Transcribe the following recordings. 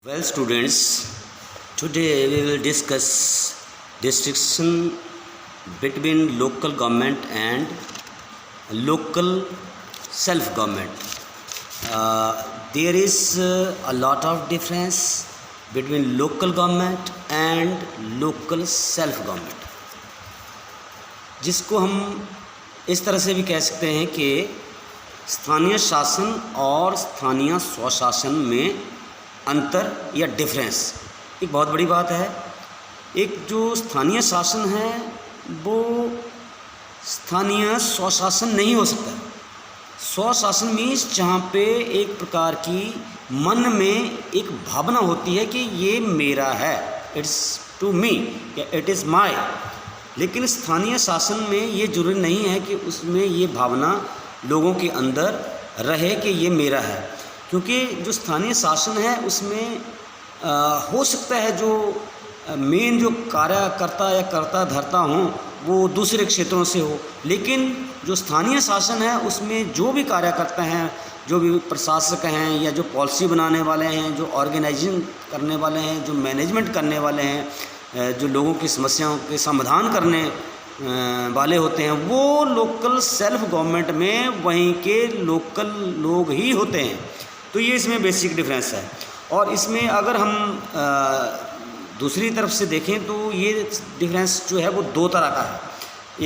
Well, students, today we will discuss distinction between local government and local self-government. There is a lot of difference between local government and local self-government, जिसको हम इस तरह से भी कह सकते हैं कि स्थानीय शासन और स्थानीय स्वशासन में अंतर या डिफरेंस एक बहुत बड़ी बात है। एक जो स्थानीय शासन है वो स्थानीय स्वशासन नहीं हो सकता। स्वशासन मीन्स जहाँ पे एक प्रकार की मन में एक भावना होती है कि ये मेरा है, इट्स टू मी या इट इज़ माय। लेकिन स्थानीय शासन में ये जरूरी नहीं है कि उसमें ये भावना लोगों के अंदर रहे कि ये मेरा है, क्योंकि जो स्थानीय शासन है उसमें हो सकता है जो मेन जो कार्यकर्ता या कर्ता धर्ता हों वो दूसरे क्षेत्रों से हो, लेकिन जो स्थानीय शासन है उसमें जो भी कार्यकर्ता हैं, जो भी प्रशासक हैं या जो पॉलिसी बनाने वाले हैं, जो ऑर्गेनाइजिंग करने वाले हैं, जो मैनेजमेंट करने वाले हैं, जो लोगों की समस्याओं के समाधान करने वाले होते हैं, वो लोकल सेल्फ गवर्नमेंट में वहीं के लोकल लोग ही होते हैं। तो ये इसमें बेसिक डिफरेंस है। और इसमें अगर हम दूसरी तरफ से देखें तो ये डिफरेंस जो है वो दो तरह का है,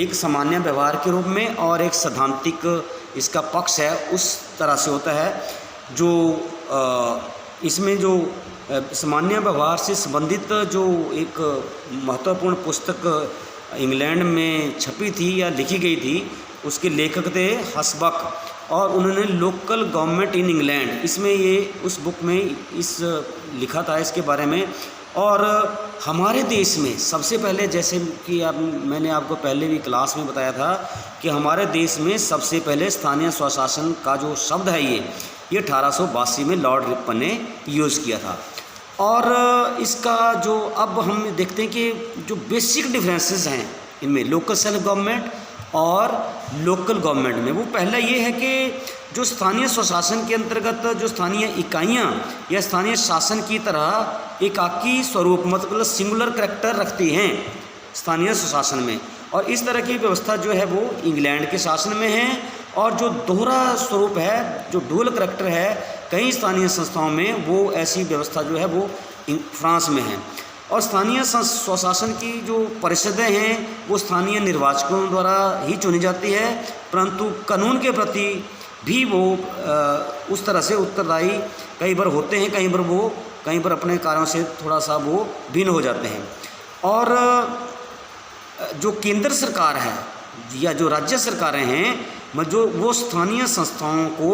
एक सामान्य व्यवहार के रूप में और एक सैद्धांतिक इसका पक्ष है उस तरह से होता है। जो इसमें जो सामान्य व्यवहार से संबंधित जो एक महत्वपूर्ण पुस्तक इंग्लैंड में छपी थी या लिखी गई थी, उसके लेखक थे हसबक, और उन्होंने लोकल गवर्नमेंट इन इंग्लैंड, इसमें ये उस बुक में इस लिखा था इसके बारे में। और हमारे देश में सबसे पहले, जैसे कि मैंने आपको पहले भी क्लास में बताया था कि हमारे देश में सबसे पहले स्थानीय स्वशासन का जो शब्द है ये 1882 में लॉर्ड रिपन ने यूज़ किया था। और इसका जो अब हम देखते हैं कि जो बेसिक डिफरेंसेस हैं इनमें लोकल सेल्फ गवर्नमेंट और लोकल गवर्नमेंट में, वो पहला ये है कि जो स्थानीय स्वशासन के अंतर्गत जो स्थानीय इकाइयाँ या स्थानीय शासन की तरह एकाकी स्वरूप मतलब सिंगुलर करैक्टर रखती हैं स्थानीय स्वशासन में, और इस तरह की व्यवस्था जो है वो इंग्लैंड के शासन में है। और जो दोहरा स्वरूप है, जो डुअल करैक्टर है कई स्थानीय संस्थाओं में, वो ऐसी व्यवस्था जो है वो फ्रांस में है। और स्थानीय स्वशासन की जो परिषदें हैं वो स्थानीय निर्वाचकों द्वारा ही चुनी जाती है, परंतु कानून के प्रति भी वो उस तरह से उत्तरदायी कई बार होते हैं, कई बार अपने कार्यों से थोड़ा सा वो भिन्न हो जाते हैं। और जो केंद्र सरकार है या जो राज्य सरकारें हैं, जो वो स्थानीय संस्थाओं को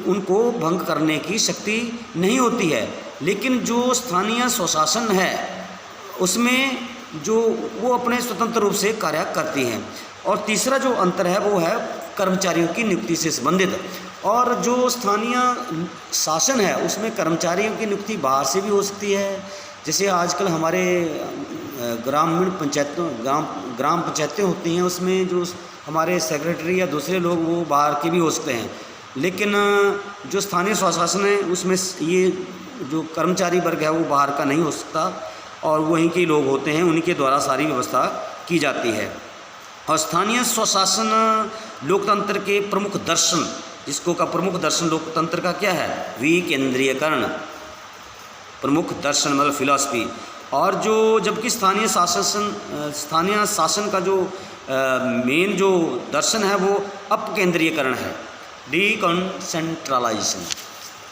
उनको भंग करने की शक्ति नहीं होती है, लेकिन जो स्थानीय स्वशासन है उसमें जो वो अपने स्वतंत्र रूप से कार्य करती हैं। और तीसरा जो अंतर है वो है कर्मचारियों की नियुक्ति से संबंधित। और जो स्थानीय शासन है उसमें कर्मचारियों की नियुक्ति बाहर से भी हो सकती है, जैसे आजकल हमारे ग्राम पंचायतें होती हैं, उसमें जो हमारे सेक्रेटरी या दूसरे लोग वो बाहर के भी हो सकते हैं। लेकिन जो स्थानीय स्वशासन है उसमें ये जो कर्मचारी वर्ग है वो बाहर का नहीं हो सकता, और वहीं के लोग होते हैं, उन्हीं के द्वारा सारी व्यवस्था की जाती है। और स्थानीय स्वशासन लोकतंत्र के प्रमुख दर्शन, जिसको का प्रमुख दर्शन लोकतंत्र का क्या है, विकेंद्रीयकरण, प्रमुख दर्शन मतलब फिलॉसफी। और जो जबकि स्थानीय शासन का जो मेन जो दर्शन है वो अपकेंद्रीयकरण है, डिकॉन्सेंट्रलाइजेशन,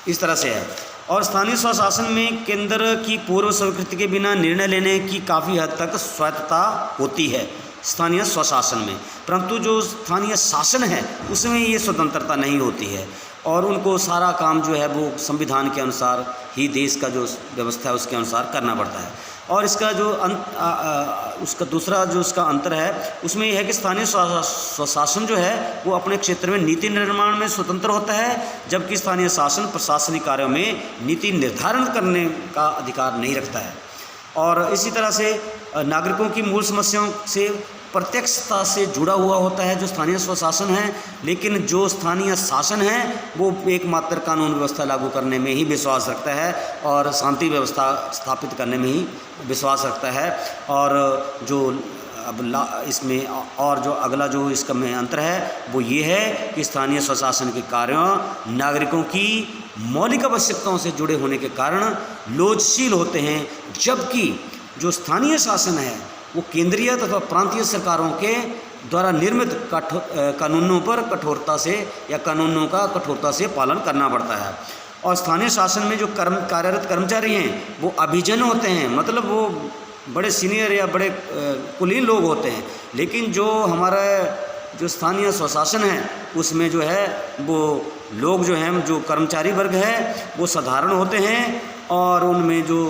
इस तरह से है। और स्थानीय स्वशासन में केंद्र की पूर्व स्वीकृति के बिना निर्णय लेने की काफ़ी हद तक स्वायत्तता होती है स्थानीय स्वशासन में, परंतु जो स्थानीय शासन है उसमें ये स्वतंत्रता नहीं होती है, और उनको सारा काम जो है वो संविधान के अनुसार ही देश का जो व्यवस्था है उसके अनुसार करना पड़ता है। और इसका जो उसका दूसरा जो उसका अंतर है उसमें यह है कि स्थानीय स्वशासन जो है वो अपने क्षेत्र में नीति निर्माण में स्वतंत्र होता है, जबकि स्थानीय शासन प्रशासनिक कार्यों में नीति निर्धारण करने का अधिकार नहीं रखता है। और इसी तरह से नागरिकों की मूल समस्याओं से प्रत्यक्षता से जुड़ा हुआ होता है जो स्थानीय स्वशासन है, लेकिन जो स्थानीय शासन है वो एकमात्र कानून व्यवस्था लागू करने में ही विश्वास रखता है और शांति व्यवस्था स्थापित करने में ही विश्वास रखता है। और जो अब इसमें और जो अगला जो इसका में अंतर है वो ये है कि स्थानीय स्वशासन के कार्यों नागरिकों की मौलिक आवश्यकताओं से जुड़े होने के कारण लोचशील होते हैं, जबकि जो स्थानीय शासन है वो केंद्रीय तथा प्रांतीय सरकारों के द्वारा निर्मित कानूनों पर कठोरता से या कानूनों का कठोरता से पालन करना पड़ता है। और स्थानीय शासन में जो कार्यरत कर्मचारी हैं वो अभिजन होते हैं, मतलब वो बड़े सीनियर या बड़े कुलीन लोग होते हैं, लेकिन जो हमारा जो स्थानीय स्वशासन है उसमें जो है वो लोग जो हैं, जो कर्मचारी वर्ग है वो साधारण होते हैं और उनमें जो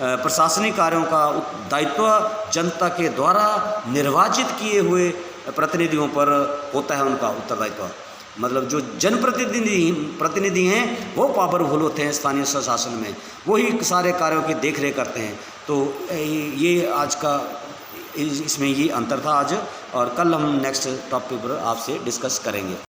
प्रशासनिक कार्यों का दायित्व जनता के द्वारा निर्वाचित किए हुए प्रतिनिधियों पर होता है, उनका उत्तरदायित्व। मतलब जो प्रतिनिधि हैं वो पावरफुल होते हैं स्थानीय स्वशासन में, वही सारे कार्यों की देखरेख करते हैं। तो ये आज का इसमें ये अंतर था आज, और कल हम नेक्स्ट टॉपिक पर आपसे डिस्कस करेंगे।